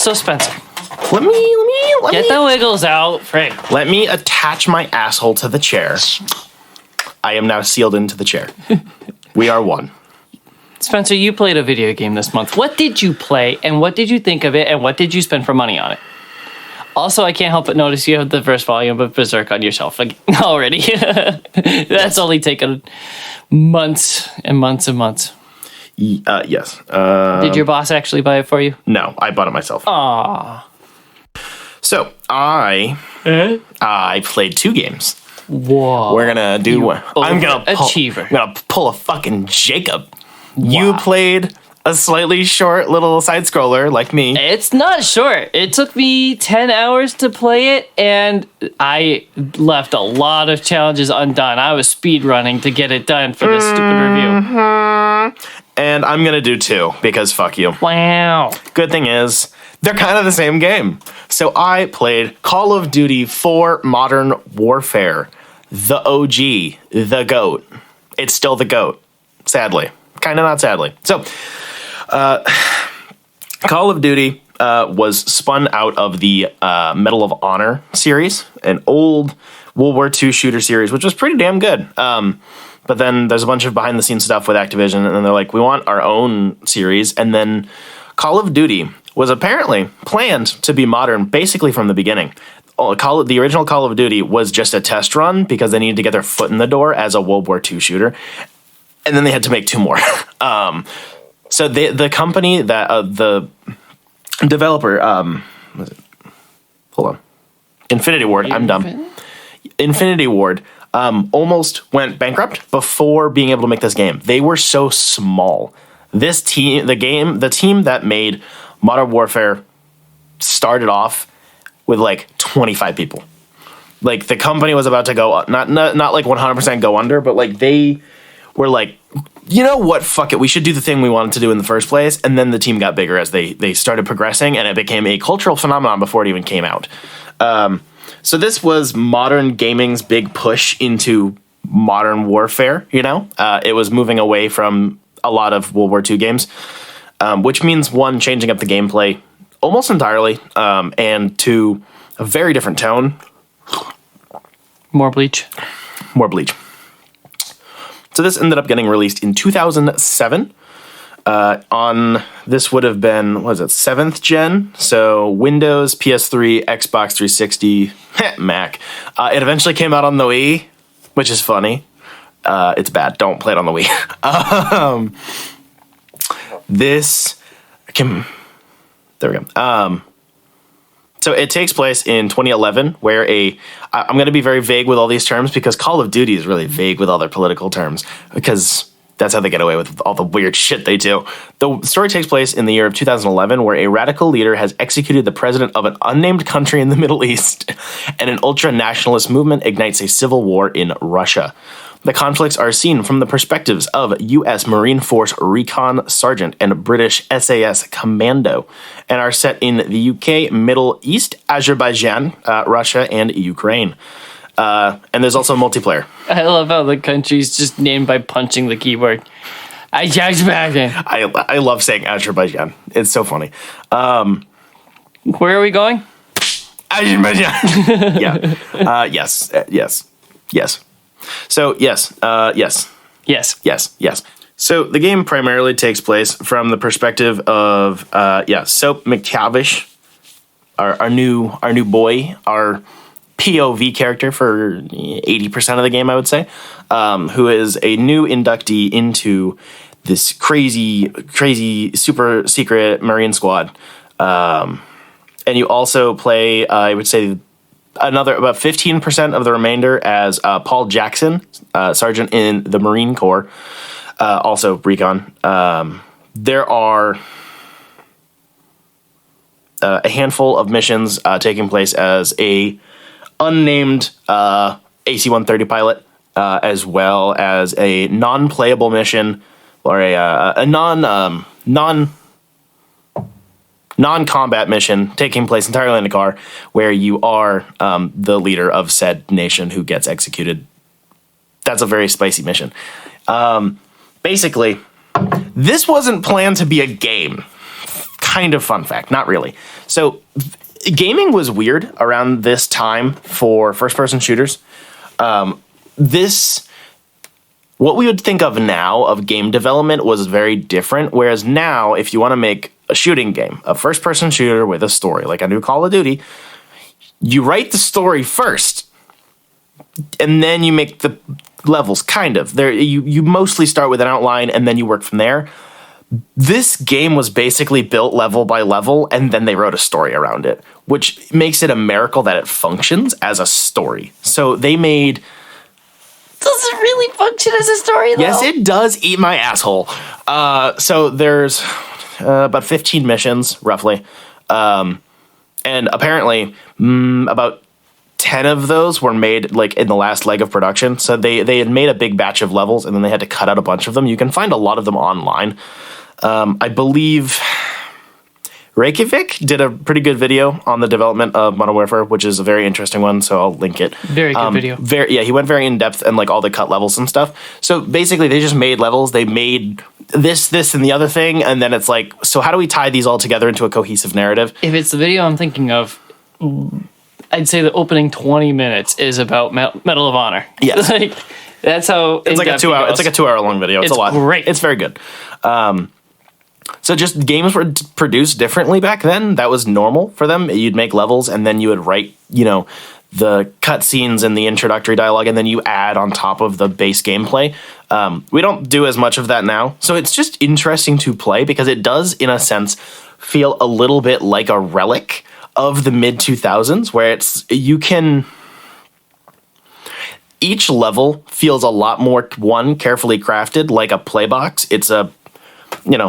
So Spencer, Let me get the wiggles out, Frank. Let me attach my asshole to the chair. I am now sealed into the chair. We are one. Spencer, you played a video game this month. What did you play, and what did you think of it, and what did you spend for money on it? Also, I can't help but notice you have the first volume of Berserk on your shelf already. That's only taken months and months and months. Yes. Did your boss actually buy it for you? No, I bought it myself. Aww. So, I played 2 games. Whoa. We're gonna do. I'm gonna pull a fucking Jacob. Wow. You played a slightly short little side scroller like me. It's not short. It took me 10 hours to play it, and I left a lot of challenges undone. I was speed running to get it done for this stupid review. And I'm gonna do 2 because fuck you. Wow. Good thing is, they're kind of the same game. So I played Call of Duty 4 Modern Warfare. The OG, the GOAT. It's still the GOAT, sadly. Kind of not sadly. So, Call of Duty was spun out of the Medal of Honor series, an old World War II shooter series, which was pretty damn good. But then there's a bunch of behind-the-scenes stuff with Activision, and then they're like, we want our own series. And then Call of Duty was apparently planned to be modern basically from the beginning. The original Call of Duty was just a test run because they needed to get their foot in the door as a World War II shooter. And then they had to make 2 more. So the company that the developer, hold on, Infinity Ward. I'm dumb. Infinity Ward almost went bankrupt before being able to make this game. They were so small. This team, the team that made Modern Warfare started off with like 25 people. Like the company was about to go not like 100% go under, but like they were like, you know what, fuck it, we should do the thing we wanted to do in the first place. And then the team got bigger as they started progressing, and it became a cultural phenomenon before it even came out. So this was modern gaming's big push into modern warfare, you know? It was moving away from a lot of World War II games, which means, one, changing up the gameplay almost entirely, and 2, a very different tone. More Bleach. So this ended up getting released in 2007. This would have been, what is it, 7th gen? So Windows, PS3, Xbox 360, Mac. It eventually came out on the Wii, which is funny. It's bad. Don't play it on the Wii. There we go. So it takes place in 2011, where I'm going to be very vague with all these terms because Call of Duty is really vague with all their political terms because that's how they get away with all the weird shit they do. The story takes place in the year of 2011, where a radical leader has executed the president of an unnamed country in the Middle East, and an ultra-nationalist movement ignites a civil war in Russia. The conflicts are seen from the perspectives of U.S. Marine Force Recon Sergeant and British SAS Commando, and are set in the UK, Middle East, Azerbaijan, Russia, and Ukraine. And there's also multiplayer. I love how the country's just named by punching the keyboard. I love saying Azerbaijan. It's so funny. Where are we going? Azerbaijan. Yeah. Yes. So, yes. So, the game primarily takes place from the perspective of, Soap McTavish, our new boy, our POV character for 80% of the game, I would say, who is a new inductee into this crazy, super secret Marine squad. And you also play, I would say, about 15% of the remainder as Paul Jackson, sergeant in the Marine Corps, also Recon. There are a handful of missions taking place as a unnamed AC-130 pilot, as well as a non-playable mission or a non-combat mission taking place entirely in a car, where you are the leader of said nation who gets executed. That's a very spicy mission. Basically, this wasn't planned to be a game. kind of fun fact, not really. So gaming was weird around this time for first-person shooters. What we would think of now of game development was very different, whereas now, if you want to make a shooting game, a first-person shooter with a story, like a new Call of Duty, you write the story first, and then you make the levels, kind of. You mostly start with an outline, and then you work from there. This game was basically built level by level, and then they wrote a story around it, which makes it a miracle that it functions as a story. So they made... Does it really function as a story, though? Yes, it does. Eat my asshole. So there's about 15 missions, roughly. And apparently, about 10 of those were made like in the last leg of production. So they had made a big batch of levels, and then they had to cut out a bunch of them. You can find a lot of them online. I believe Reykjavik did a pretty good video on the development of Modern Warfare, which is a very interesting one, so I'll link it. Very good video. He went very in depth and like all the cut levels and stuff. So basically, they just made levels. They made this, and the other thing, and then it's like, so how do we tie these all together into a cohesive narrative? If it's the video I'm thinking of, I'd say the opening 20 minutes is about Medal of Honor. Yes. Like, that's how it's like a 2 hour. It's like a 2 hour long video. It's a lot. Great. It's very good. So just games were produced differently back then. That was normal for them. You'd make levels, and then you would write, the cutscenes and the introductory dialogue, and then you add on top of the base gameplay. We don't do as much of that now. So it's just interesting to play because it does, in a sense, feel a little bit like a relic of the mid-2000s, where each level feels a lot more, carefully crafted, like a playbox. It's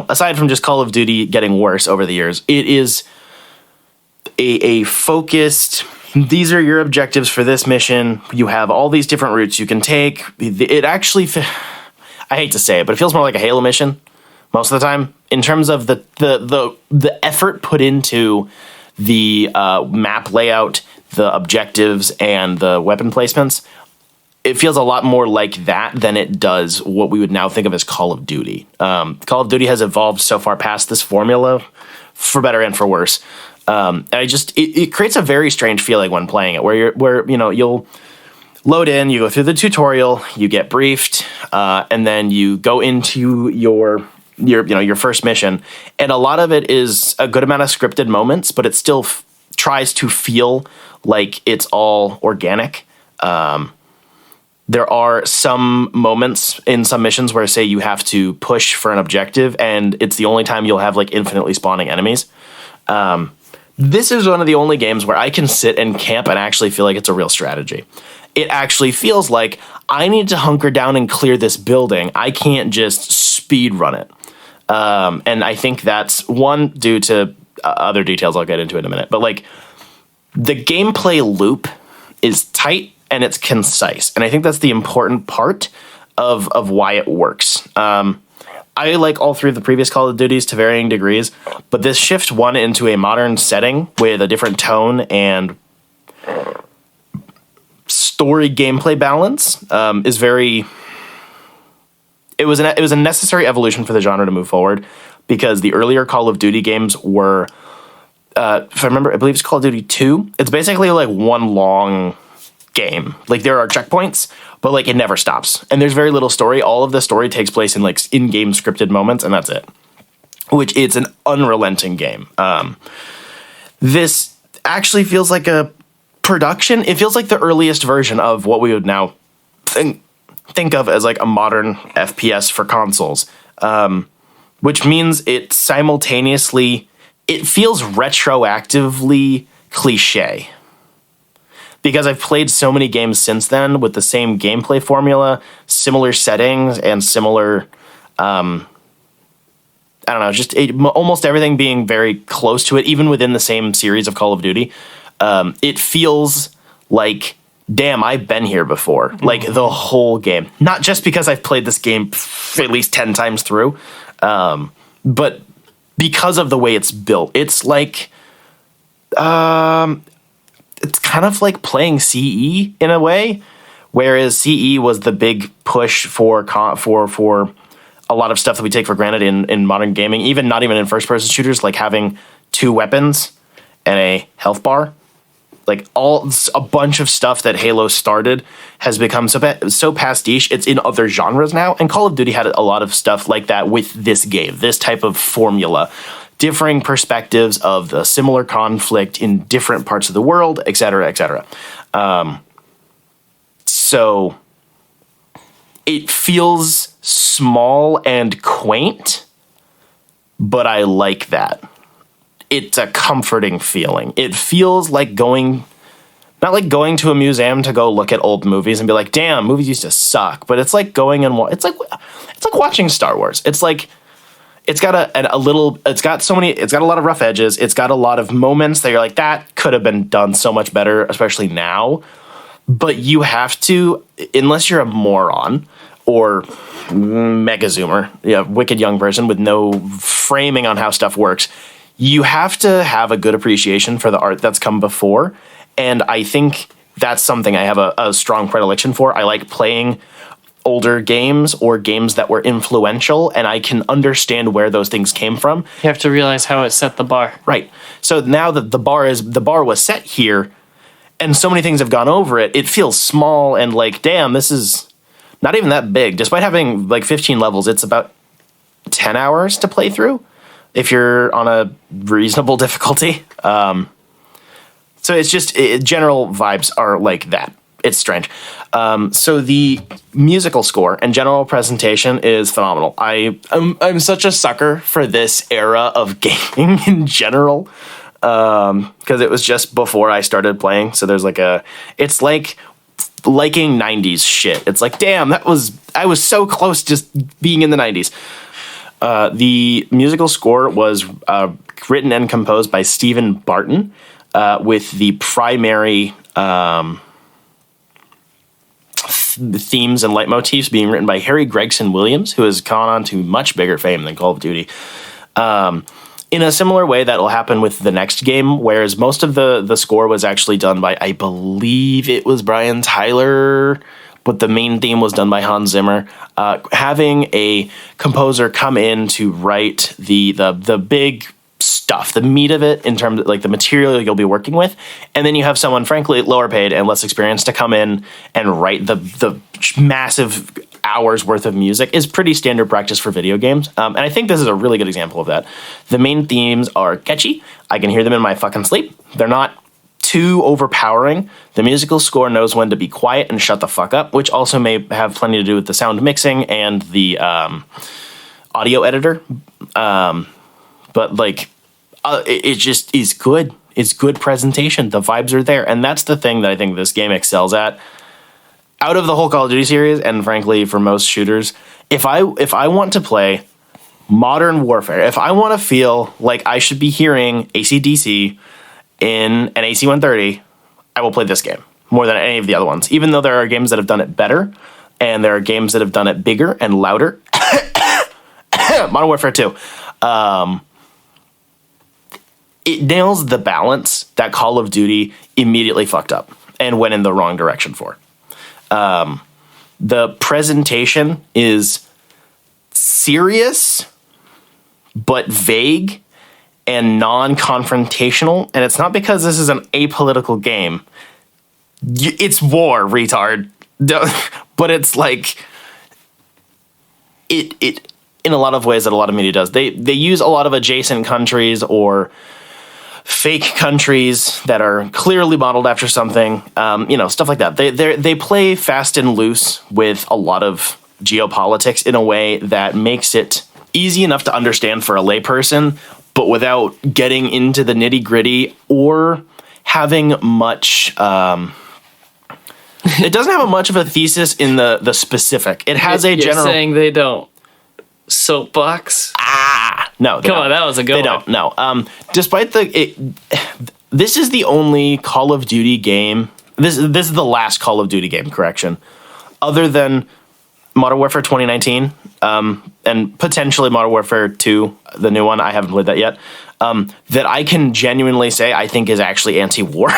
aside from just Call of Duty getting worse over the years, it is a focused, these are your objectives for this mission. You have all these different routes you can take. It actually, I hate to say it, but it feels more like a Halo mission most of the time in terms of the effort put into the map layout, the objectives, and the weapon placements. It feels a lot more like that than it does what we would now think of as Call of Duty. Call of Duty has evolved so far past this formula, for better and for worse. And it creates a very strange feeling when playing it, where you'll load in, you go through the tutorial, you get briefed, and then you go into your first mission, and a lot of it is a good amount of scripted moments, but it still tries to feel like it's all organic. There are some moments in some missions where, say, you have to push for an objective, and it's the only time you'll have like infinitely spawning enemies. This is one of the only games where I can sit and camp and actually feel like it's a real strategy. It actually feels like I need to hunker down and clear this building. I can't just speed run it. And I think that's one due to other details I'll get into in a minute. But like the gameplay loop is tight and it's concise. And I think that's the important part of why it works. I like all three of the previous Call of Duties to varying degrees, but this shift one into a modern setting with a different tone and story gameplay balance is very... It was a necessary evolution for the genre to move forward, because the earlier Call of Duty games were, if I remember, I believe it's Call of Duty 2. It's basically like one long game. Like there are checkpoints, but like it never stops. And there's very little story. All of the story takes place in like in-game scripted moments, and that's it. Which it's an unrelenting game. This actually feels like a production. It feels like the earliest version of what we would now think of as like a modern FPS for consoles, which means it simultaneously, it feels retroactively cliche, because I've played so many games since then with the same gameplay formula, similar settings, and similar, I don't know, just almost everything being very close to it, even within the same series of Call of Duty. It feels like, damn, I've been here before. Like the whole game. Not just because I've played this game at least 10 times through, but because of the way it's built. It's like, it's kind of like playing CE in a way, whereas CE was the big push for a lot of stuff that we take for granted in modern gaming, not even in first-person shooters, like having 2 weapons and a health bar. Like a bunch of stuff that Halo started has become so pastiche. It's in other genres now, and Call of Duty had a lot of stuff like that with this game, this type of formula, differing perspectives of the similar conflict in different parts of the world, et cetera, et cetera. So it feels small and quaint, but I like that. It's a comforting feeling. It feels like not like going to a museum to go look at old movies and be like, damn, movies used to suck. But it's like going and it's like watching Star Wars. It's like, it's got a lot of rough edges. It's got a lot of moments that you're like, that could have been done so much better, especially now. But you have to, unless you're a moron or mega zoomer, wicked young person with no framing on how stuff works, you have to have a good appreciation for the art that's come before. And I think that's something I have a strong predilection for. I like playing older games or games that were influential, and I can understand where those things came from. You have to realize how it set the bar. Right. So now that the bar was set here, and so many things have gone over it, it feels small and like, damn, this is not even that big. Despite having like 15 levels, it's about 10 hours to play through if you're on a reasonable difficulty. So it's just, general vibes are like that. It's strange. So the musical score and general presentation is phenomenal. I'm such a sucker for this era of gaming in general, because it was just before I started playing. So there's it's like liking 90s shit. It's like, damn, I was so close just being in the 90s. The musical score was written and composed by Stephen Barton, with the primary themes and leitmotifs being written by Harry Gregson Williams, who has gone on to much bigger fame than Call of Duty. In a similar way, that'll happen with the next game, whereas most of the score was actually done by, I believe it was Brian Tyler, but the main theme was done by Hans Zimmer. Having a composer come in to write the big stuff, the meat of it, in terms of like the material you'll be working with, and then you have someone frankly lower paid and less experienced to come in and write the massive hours worth of music is pretty standard practice for video games. And I think this is a really good example of that. The main themes are catchy. I can hear them in my fucking sleep. They're not too overpowering. The musical score knows when to be quiet and shut the fuck up, which also may have plenty to do with the sound mixing and the audio editor. But like, it just is good. It's good presentation. The vibes are there. And that's the thing that I think this game excels at. Out of the whole Call of Duty series, and frankly, for most shooters, if I want to play modern warfare, if I want to feel like I should be hearing AC/DC in an AC-130, I will play this game more than any of the other ones. Even though there are games that have done it better, and there are games that have done it bigger and louder. Modern Warfare 2. It nails the balance that Call of Duty immediately fucked up and went in the wrong direction for. The presentation is serious, but vague and non-confrontational. And it's not because this is an apolitical game. It's war, retard. But it's like, it in a lot of ways that a lot of media does. They use a lot of adjacent countries or fake countries that are clearly modeled after something, stuff like that. They play fast and loose with a lot of geopolitics in a way that makes it easy enough to understand for a layperson, but without getting into the nitty gritty or having much. It doesn't have much of a thesis in the specific. It has a general. You're saying they don't. Soapbox? No. Come on, that was a good one. They don't, no. Despite this is the only Call of Duty game, this is the last Call of Duty game, correction, other than Modern Warfare 2019, and potentially Modern Warfare 2, the new one, I haven't played that yet, that I can genuinely say I think is actually anti-war.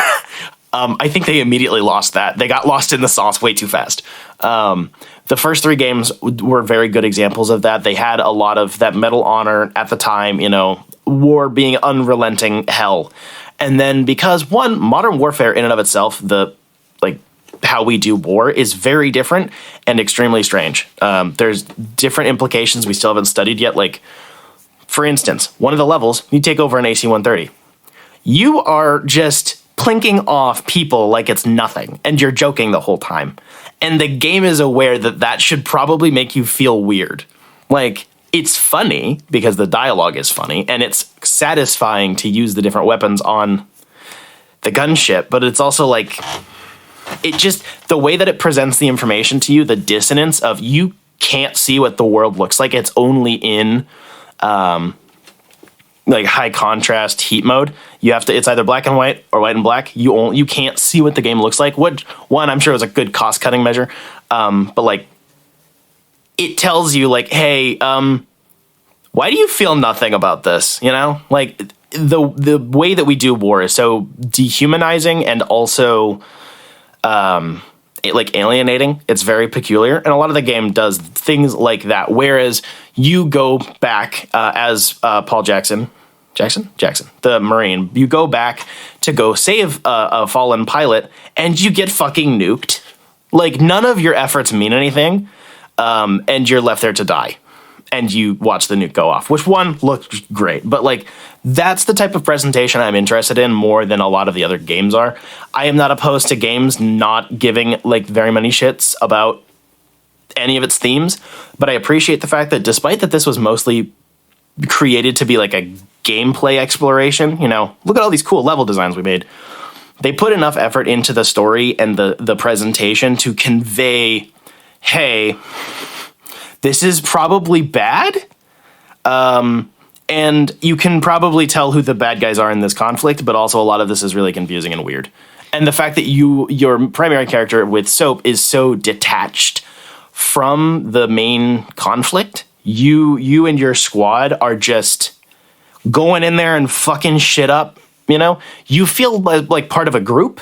I think they immediately lost that. They got lost in the sauce way too fast. The first 3 games were very good examples of that. They had a lot of that Medal of Honor at the time, war being unrelenting hell. And then because one, modern warfare in and of itself, how we do war is very different and extremely strange. There's different implications we still haven't studied yet. Like, for instance, one of the levels, you take over an AC-130. You are just plinking off people like it's nothing, and you're joking the whole time. And the game is aware that that should probably make you feel weird. Like, it's funny because the dialogue is funny, and it's satisfying to use the different weapons on the gunship, but it's also like, it just, the way that it presents the information to you, the dissonance of you can't see what the world looks like, it's only in high contrast heat mode. You have to, it's either black and white or white and black. You can't see what the game looks like. Which one, I'm sure, was a good cost cutting measure. But it tells you hey, why do you feel nothing about this? The way that we do war is so dehumanizing and also alienating. It's very peculiar, and a lot of the game does things like that. Whereas you go back as Paul Jackson, the Marine, you go back to go save a fallen pilot, and you get fucking nuked. None of your efforts mean anything, and you're left there to die. And you watch the nuke go off, which one looked great. But that's the type of presentation I'm interested in more than a lot of the other games are. I am not opposed to games not giving very many shits about any of its themes, but I appreciate the fact that despite that this was mostly created to be a gameplay exploration, look at all these cool level designs we made. They put enough effort into the story and the presentation to convey, hey, this is probably bad, and you can probably tell who the bad guys are in this conflict, but also a lot of this is really confusing and weird. And the fact that your primary character with Soap is so detached from the main conflict, you and your squad are just going in there and fucking shit up, You feel like part of a group,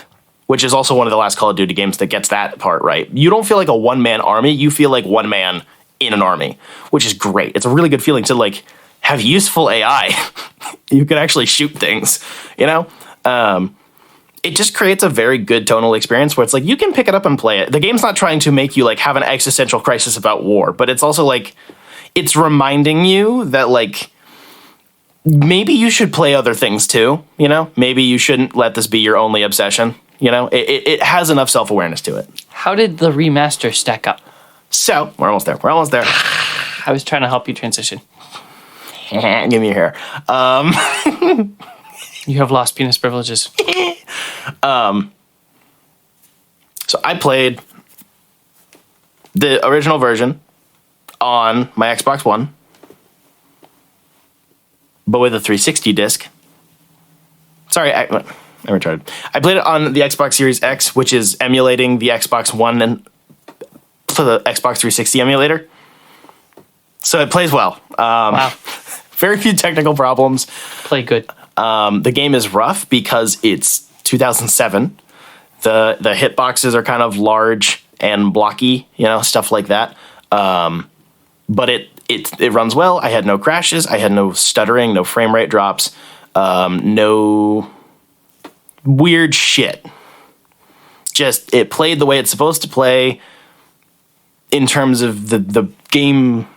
which is also one of the last Call of Duty games that gets that part right. You don't feel like a one-man army, you feel like one man in an army, which is great. It's a really good feeling to have useful AI. You can actually shoot things, It just creates a very good tonal experience where it's you can pick it up and play it. The game's not trying to make you have an existential crisis about war, but it's also it's reminding you that maybe you should play other things too, Maybe you shouldn't let this be your only obsession, It has enough self-awareness to it. How did the remaster stack up? So, we're almost there. I was trying to help you transition. Give me your hair. You have lost penis privileges. So I played the original version on my Xbox One, but with a 360 disc. Sorry, I'm retarded. I played it on the Xbox Series X, which is emulating the Xbox One and for the Xbox 360 emulator. So it plays well. Wow. Very few technical problems. Play good. The game is rough because it's 2007. The hitboxes are kind of large and blocky, stuff like that. But it runs well. I had no crashes. I had no stuttering, no frame rate drops, no weird shit. Just it played the way it's supposed to play in terms of the game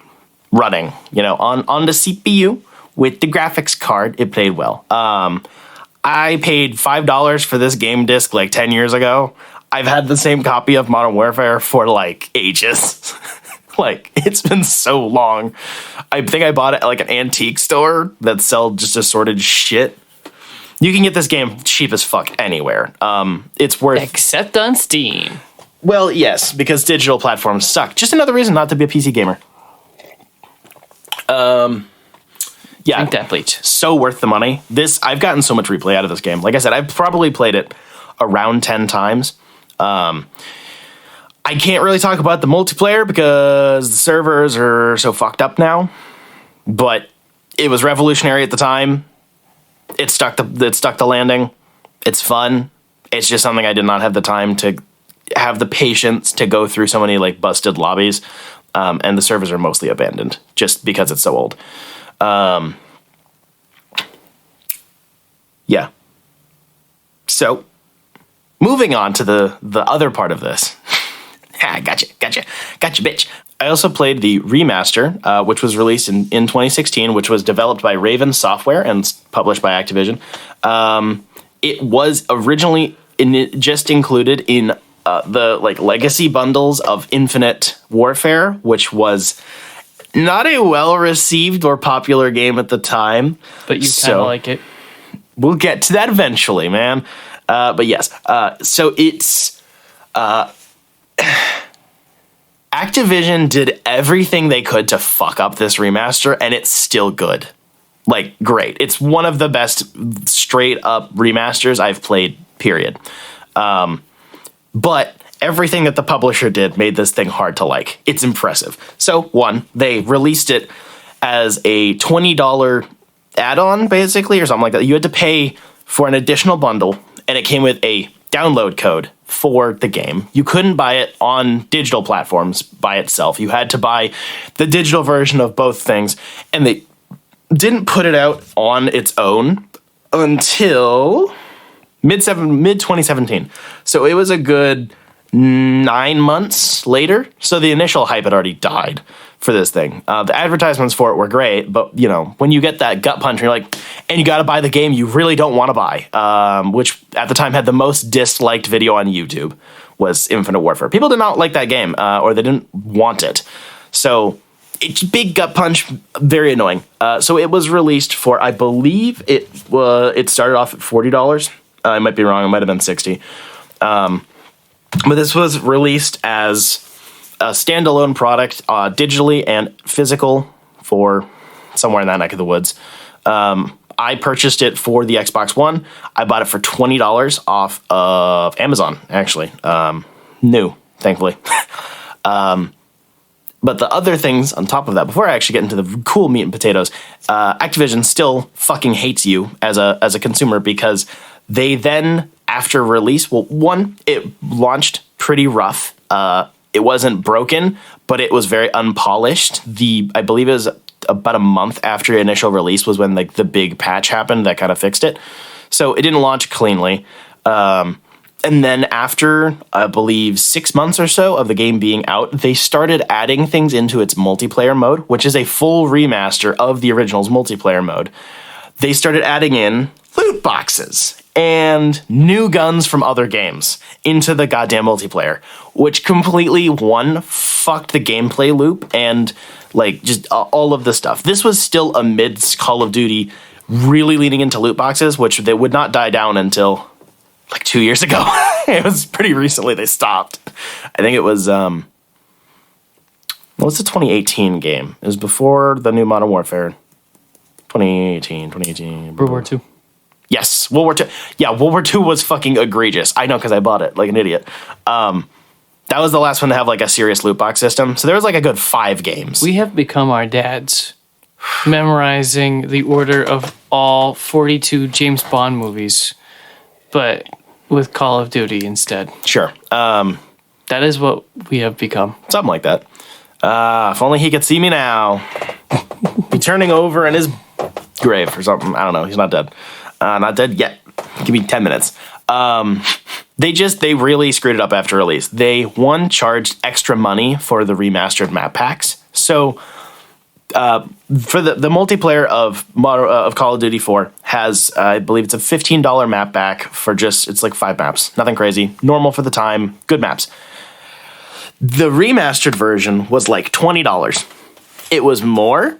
running, on the CPU with the graphics card. It played well. I paid $5 for this game disc 10 years ago. I've had the same copy of Modern Warfare for ages. It's been so long. I think I bought it at an antique store that sells just assorted shit. You can get this game cheap as fuck anywhere. It's worth... Except on Steam. Well, yes, because digital platforms suck. Just another reason not to be a PC gamer. Yeah, Drink that bleach. So worth the money. I've gotten so much replay out of this game. Like I said, I've probably played it around 10 times. I can't really talk about the multiplayer because the servers are so fucked up now. But it was revolutionary at the time. It stuck the landing. It's fun. It's just something I did not have the time to have the patience to go through so many like busted lobbies, and the servers are mostly abandoned just because it's so old. Yeah. So, moving on to the other part of this. Gotcha, bitch. I also played the remaster, which was released in 2016, which was developed by Raven Software and published by Activision. It was originally just included in the like legacy bundles of Infinite Warfare, which was not a well-received or popular game at the time. But you kind of like it. We'll get to that eventually, man. But yes, so it's... Activision did everything they could to fuck up this remaster, and it's still good. Like, great. It's one of the best straight-up remasters I've played, period. But everything that the publisher did made this thing hard to like. It's impressive. So, one, they released it as a $20 add-on, basically, or something like that. You had to pay for an additional bundle, and it came with a download code for the game. You couldn't buy it on digital platforms by itself. You had to buy the digital version of both things, and they didn't put it out on its own until mid-2017. So it was a good 9 months later. So the initial hype had already died for this thing. The advertisements for it were great, but you know, when you get that gut punch and you're like, and you got to buy the game you really don't want to buy, which at the time had the most disliked video on YouTube, was Infinite Warfare. People did not like that game, or they didn't want it. So it's big gut punch, very annoying. So it was released for, I believe it started off at $40. I might be wrong. It might have been $60. But this was released as a standalone product, digitally and physical, for somewhere in that neck of the woods. I purchased it for the Xbox One. I bought it for $20 off of Amazon, actually. New, thankfully. But the other things on top of that, before I actually get into the cool meat and potatoes, Activision still fucking hates you as a consumer, because they then, after release, well, one, it launched pretty rough. It wasn't broken, but it was very unpolished. I believe it was about a month after initial release was when like the big patch happened that kind of fixed it. So it didn't launch cleanly. And then after, I believe, 6 months or so of the game being out, they started adding things into its multiplayer mode, which is a full remaster of the original's multiplayer mode. They started adding in loot boxes and new guns from other games into the goddamn multiplayer, which completely, one, fucked the gameplay loop and, like, just all of the stuff. This was still amidst Call of Duty really leaning into loot boxes, which they would not die down until like 2 years ago. It was pretty recently they stopped. I think it was, what was the 2018 game? It was before the new Modern Warfare. 2018. World War II. Yes, World War II. Yeah, World War II was fucking egregious. I know, because I bought it like an idiot. That was the last one to have like a serious loot box system. So there was like a good 5 games. We have become our dads, memorizing the order of all 42 James Bond movies, but with Call of Duty instead. Sure. That is what we have become. Something like that. If only he could see me now. Be turning over in his grave or something. I don't know. He's not dead. Not dead yet. Give me 10 minutes. They really screwed it up after release. They, one, charged extra money for the remastered map packs. So for the multiplayer of Call of Duty 4 has, I believe it's a $15 map pack for just, it's like 5 maps. Nothing crazy. Normal for the time. Good maps. The remastered version was like $20. It was more,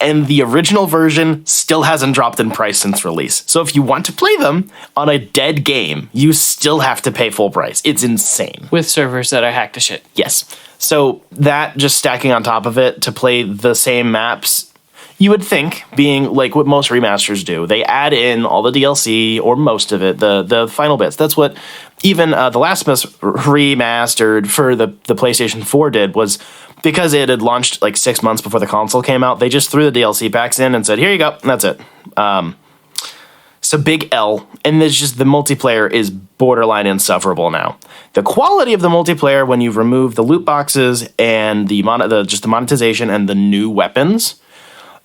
and the original version still hasn't dropped in price since release. So if you want to play them on a dead game, you still have to pay full price. It's insane. With servers that are hacked to shit. Yes. So that just stacking on top of it to play the same maps, you would think, being like what most remasters do, they add in all the DLC or most of it, the final bits. That's what even The Last of Us Remastered for the PlayStation 4 did, was because it had launched like 6 months before the console came out. They just threw the DLC packs in and said, here you go, and that's it. It's a big L, and there's just the multiplayer is borderline insufferable now. The quality of the multiplayer when you've removed the loot boxes and the monetization and the new weapons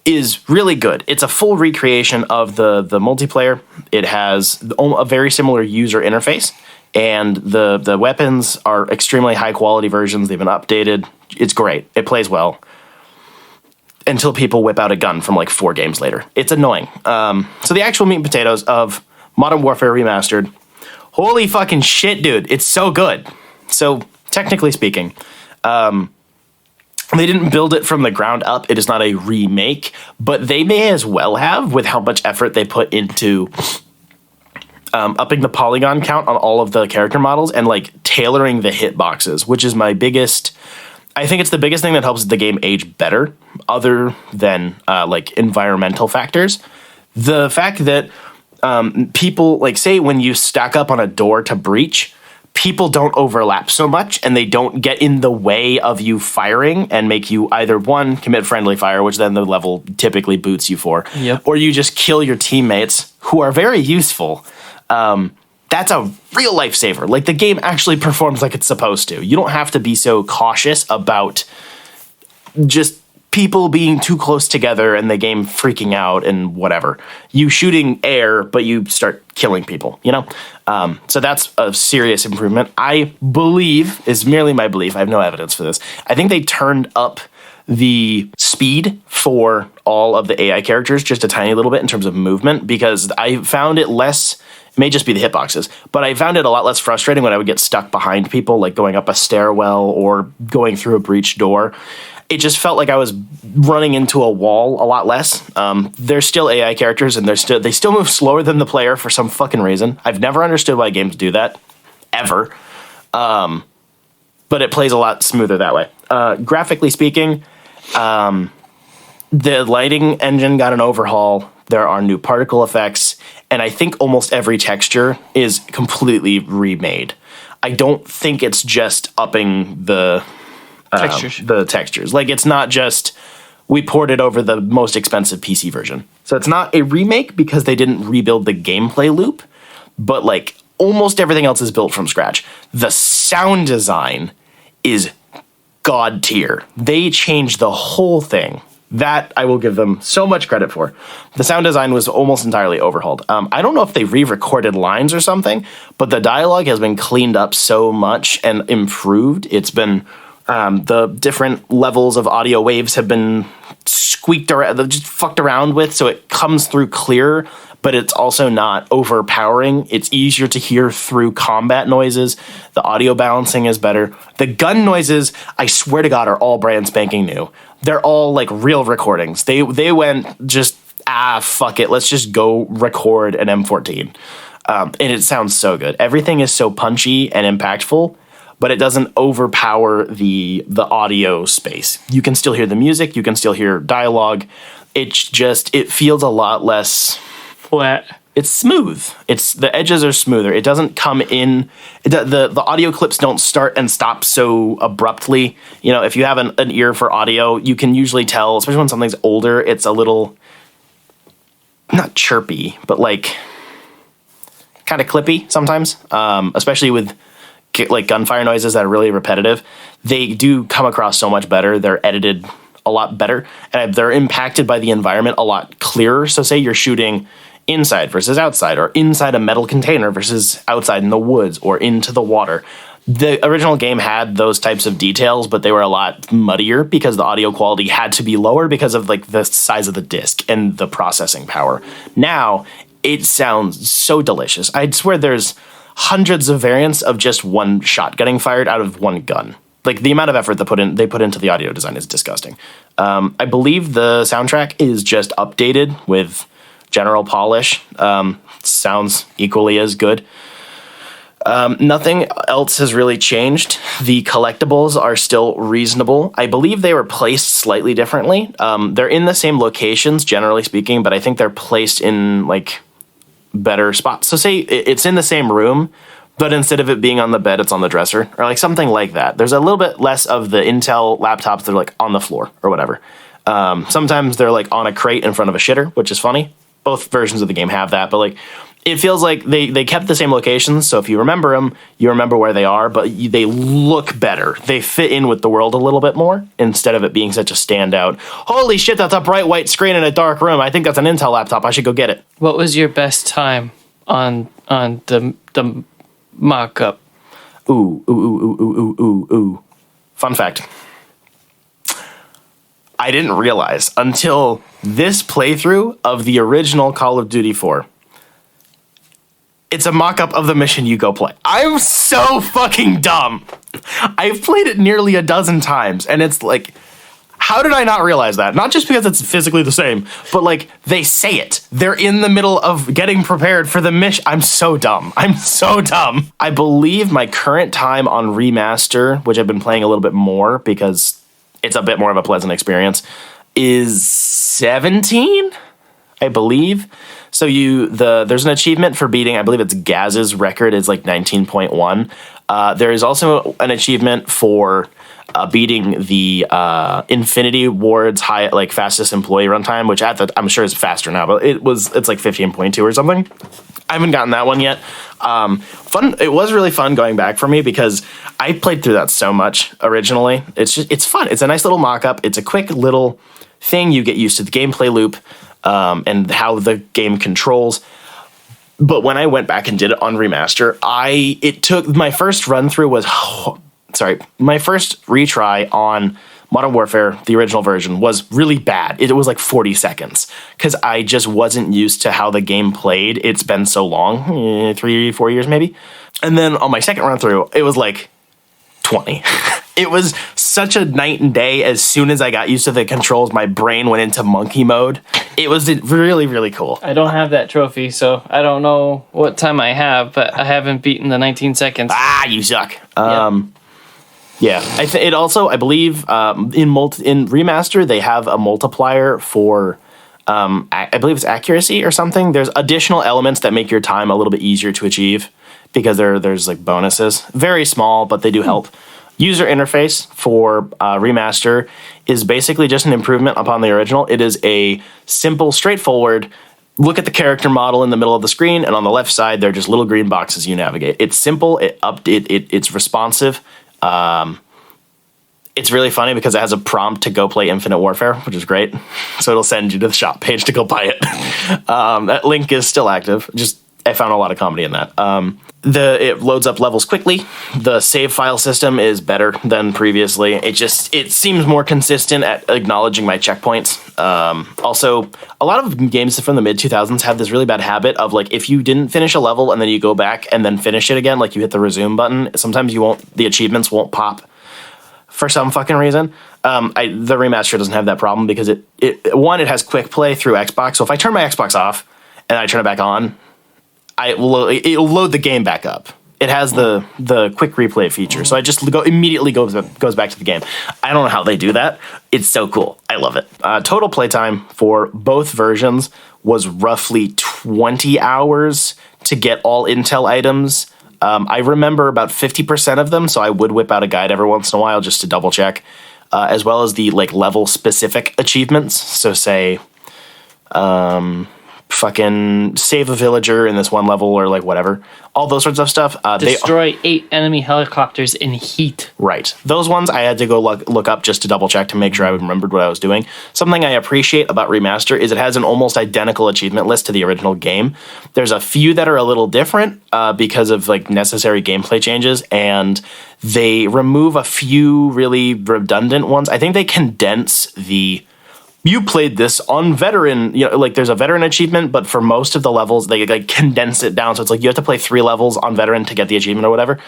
is really good. It's a full recreation of the multiplayer. It has a very similar user interface, and the weapons are extremely high quality versions. They've been updated. It's great. It plays well. Until people whip out a gun from like 4 games later. It's annoying. So the actual meat and potatoes of Modern Warfare Remastered, holy fucking shit, dude. It's so good. So technically speaking, they didn't build it from the ground up. It is not a remake, but they may as well have with how much effort they put into upping the polygon count on all of the character models and like tailoring the hitboxes, which is my biggest... I think it's the biggest thing that helps the game age better, other than like environmental factors. The fact that people, like, say when you stack up on a door to breach, people don't overlap so much and they don't get in the way of you firing and make you either, one, commit friendly fire, which then the level typically boots you for, or you just kill your teammates, who are very useful. That's a real lifesaver. Like, the game actually performs like it's supposed to. You don't have to be so cautious about just people being too close together and the game freaking out and whatever. You shooting air, but you start killing people, you know? So that's a serious improvement. I believe, is merely my belief, I have no evidence for this, I think they turned up the speed for all of the AI characters just a tiny little bit in terms of movement, because I found it less... It may just be the hitboxes, but I found it a lot less frustrating when I would get stuck behind people, like going up a stairwell or going through a breached door. It just felt like I was running into a wall a lot less. They're still AI characters, and they still move slower than the player for some fucking reason. I've never understood why games do that, ever. But it plays a lot smoother that way. Graphically speaking, the lighting engine got an overhaul. There are new particle effects, and I think almost every texture is completely remade. I don't think it's just upping the textures. Like, it's not just we ported over the most expensive PC version. So it's not a remake because they didn't rebuild the gameplay loop, but like almost everything else is built from scratch. The sound design is god tier. They changed the whole thing. That I will give them so much credit for. The sound design was almost entirely overhauled. I don't know if they re-recorded lines or something, but the dialogue has been cleaned up so much and improved. It's been, the different levels of audio waves have been squeaked around, just fucked around with, so it comes through clear, but it's also not overpowering. It's easier to hear through combat noises. The audio balancing is better. The gun noises, I swear to God, are all brand spanking new. They're all like real recordings. They went just, fuck it, let's just go record an M14. And it sounds so good. Everything is so punchy and impactful, but it doesn't overpower the audio space. You can still hear the music, you can still hear dialogue. It's just, it feels a lot less flat. It's smooth. The edges are smoother. It doesn't come in. The audio clips don't start and stop so abruptly. You know, if you have an ear for audio, you can usually tell, especially when something's older, it's a little, not chirpy, but like kind of clippy sometimes, especially with like gunfire noises that are really repetitive. They do come across so much better. They're edited a lot better, and they're impacted by the environment a lot clearer. So say you're shooting inside versus outside, or inside a metal container versus outside in the woods or into the water. The original game had those types of details, but they were a lot muddier because the audio quality had to be lower because of like the size of the disc and the processing power. Now it sounds so delicious. I'd swear there's hundreds of variants of just one shot getting fired out of one gun. Like, the amount of effort they put into the audio design is disgusting. I believe the soundtrack is just updated with general polish. Sounds equally as good. Nothing else has really changed. The collectibles are still reasonable. I believe they were placed slightly differently. They're in the same locations, generally speaking, but I think they're placed in like better spots. So say it's in the same room, but instead of it being on the bed, it's on the dresser, or like something like that. There's a little bit less of the Intel laptops that are like on the floor or whatever. Sometimes they're like on a crate in front of a shitter, which is funny. both versions of the game have that, but like it feels like they kept the same locations. So if you remember them, you remember where they are, but they look better. They fit in with the world a little bit more instead of it being such a standout. Holy shit, that's a bright white screen in a dark room. I think that's an Intel laptop. I should go get it. What was your best time on the mock-up? Ooh. Fun fact. I didn't realize until this playthrough of the original Call of Duty 4. It's a mock-up of the mission you go play. I'm so fucking dumb. I've played it nearly a dozen times, and it's like, how did I not realize that? Not just because it's physically the same, but like they say it. They're in the middle of getting prepared for the mission. I'm so dumb. I believe my current time on Remaster, which I've been playing a little bit more because it's a bit more of a pleasant experience, is 17, I believe. So there's an achievement for beating, I believe it's Gaz's record is like 19.1. There is also an achievement for beating the Infinity Ward's fastest employee runtime, which I'm sure is faster now, but it's like 15.2 or something. I haven't gotten that one yet. Fun. It was really fun going back for me because I played through that so much originally. It's fun. It's a nice little mock-up. It's a quick little thing. You get used to the gameplay loop and how the game controls. But when I went back and did it on Remaster, it took my first run through was my first retry on Modern Warfare, the original version, was really bad. It was like 40 seconds because I just wasn't used to how the game played. It's been so long, 3-4 years maybe. And then on my second run through, it was like 20. It was such a night and day. As soon as I got used to the controls, my brain went into monkey mode. It was really, really cool. I don't have that trophy, so I don't know what time I have, but I haven't beaten the 19 seconds. You suck. Yep. Yeah, I believe in Remaster they have a multiplier for I believe it's accuracy or something. There's additional elements that make your time a little bit easier to achieve because there's like bonuses, very small, but they do help. User interface for Remaster is basically just an improvement upon the original. It is a simple, straightforward. Look at the character model in the middle of the screen, and on the left side, they're just little green boxes you navigate. It's simple. It's responsive. It's really funny because it has a prompt to go play Infinite Warfare, which is great. So it'll send you to the shop page to go buy it. That link is still active. I found a lot of comedy in that. It loads up levels quickly. The save file system is better than previously. It seems more consistent at acknowledging my checkpoints. Also, a lot of games from the mid-2000s have this really bad habit of like if you didn't finish a level and then you go back and then finish it again, like you hit the resume button, sometimes the achievements won't pop for some fucking reason. The Remaster doesn't have that problem because it has quick play through Xbox. So if I turn my Xbox off and I turn it back on, it'll load the game back up. It has the quick replay feature, so I just immediately goes back to the game. I don't know how they do that. It's so cool. I love it. Total playtime for both versions was roughly 20 hours to get all Intel items. I remember about 50% of them, so I would whip out a guide every once in a while just to double check, as well as the level specific achievements. So say, fucking save a villager in this one level or whatever, all those sorts of stuff. Destroy 8 enemy helicopters in heat. Right. Those ones I had to go look up just to double check to make sure I remembered what I was doing. Something I appreciate about Remaster is it has an almost identical achievement list to the original game. There's a few that are a little different because of necessary gameplay changes, and they remove a few really redundant ones. I think they condense you played this on veteran, there's a veteran achievement, but for most of the levels, they condense it down. So it's you have to play 3 levels on veteran to get the achievement or whatever.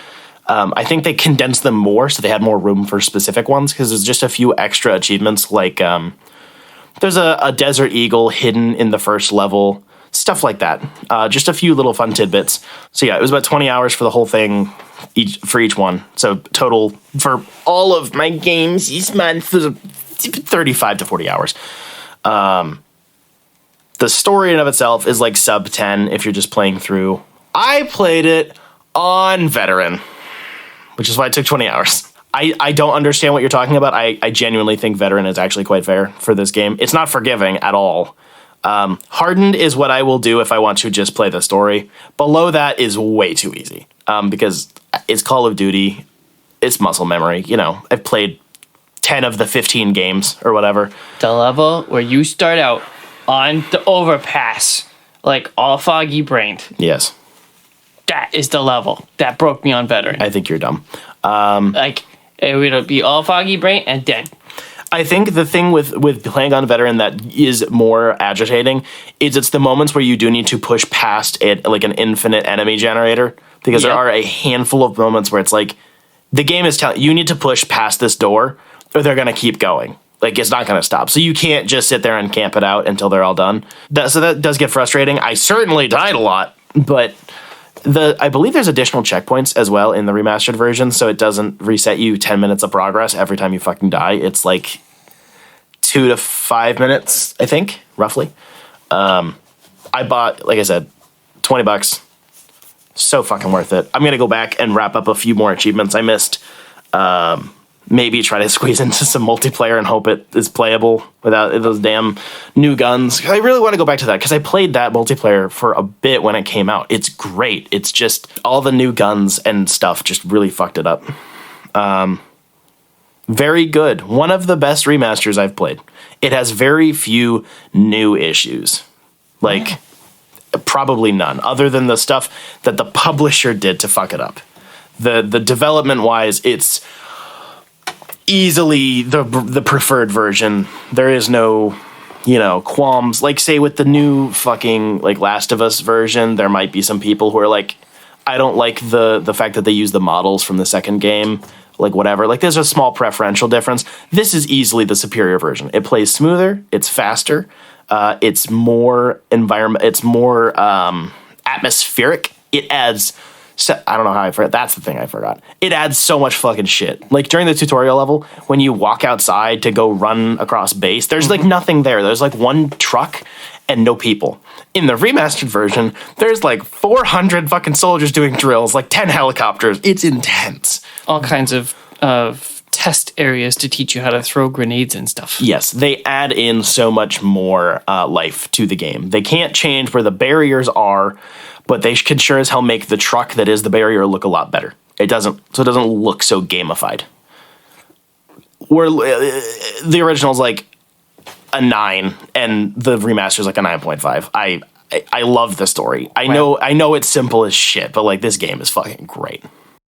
I think they condensed them more so they had more room for specific ones because there's just a few extra achievements. There's a Desert Eagle hidden in the first level, stuff like that. Just a few little fun tidbits. So yeah, it was about 20 hours for the whole thing for each one. So total for all of my games this month was 35 to 40 hours. The story in of itself is sub 10 if you're just playing through. I played it on veteran, which is why it took 20 hours. I don't understand what you're talking about. I genuinely think veteran is actually quite fair for this game. It's not forgiving at all. Hardened is what I will do if I want to just play the story. Below that is way too easy because it's Call of Duty. It's muscle memory. You know, I've played 10 of the 15 games or whatever. The level where you start out on the overpass, like all foggy brained. Yes. That is the level that broke me on veteran. I think you're dumb. Like, it would be all foggy brain and dead. I think the thing with playing on veteran that is more agitating is it's the moments where you do need to push past it, like an infinite enemy generator, because there are a handful of moments where it's like the game is telling you need to push past this door or they're going to keep going. Like, it's not going to stop. So you can't just sit there and camp it out until they're all done. So that does get frustrating. I certainly died a lot, but I believe there's additional checkpoints as well in the remastered version, so it doesn't reset you 10 minutes of progress every time you fucking die. It's like 2 to 5 minutes, I think, roughly. I bought, like I said, $20. So fucking worth it. I'm going to go back and wrap up a few more achievements I missed. Maybe try to squeeze into some multiplayer and hope it is playable without those damn new guns. I really want to go back to that because I played that multiplayer for a bit when it came out. It's great. It's just all the new guns and stuff just really fucked it up. Very good. One of the best remasters I've played. It has very few new issues. Like, probably none, other than the stuff that the publisher did to fuck it up. The development-wise, it's easily the preferred version. There is no, qualms. Like, say, with the new fucking, like, Last of Us version, there might be some people who are like, I don't like the fact that they use the models from the second game, like, whatever. Like, there's a small preferential difference. This is easily the superior version. It plays smoother, it's faster, it's more atmospheric. It adds... I don't know how I forgot. That's the thing I forgot. It adds so much fucking shit. Like, during the tutorial level, when you walk outside to go run across base, there's, like, nothing there. There's, like, one truck and no people. In the remastered version, there's, like, 400 fucking soldiers doing drills, like 10 helicopters. It's intense. All kinds of test areas to teach you how to throw grenades and stuff. Yes, they add in so much more life to the game. They can't change where the barriers are, but they can sure as hell make the truck that is the barrier look a lot better. It doesn't look so gamified. Where the original's like a 9 and the remaster's like a 9.5. I love the story. I know it's simple as shit, but like this game is fucking great.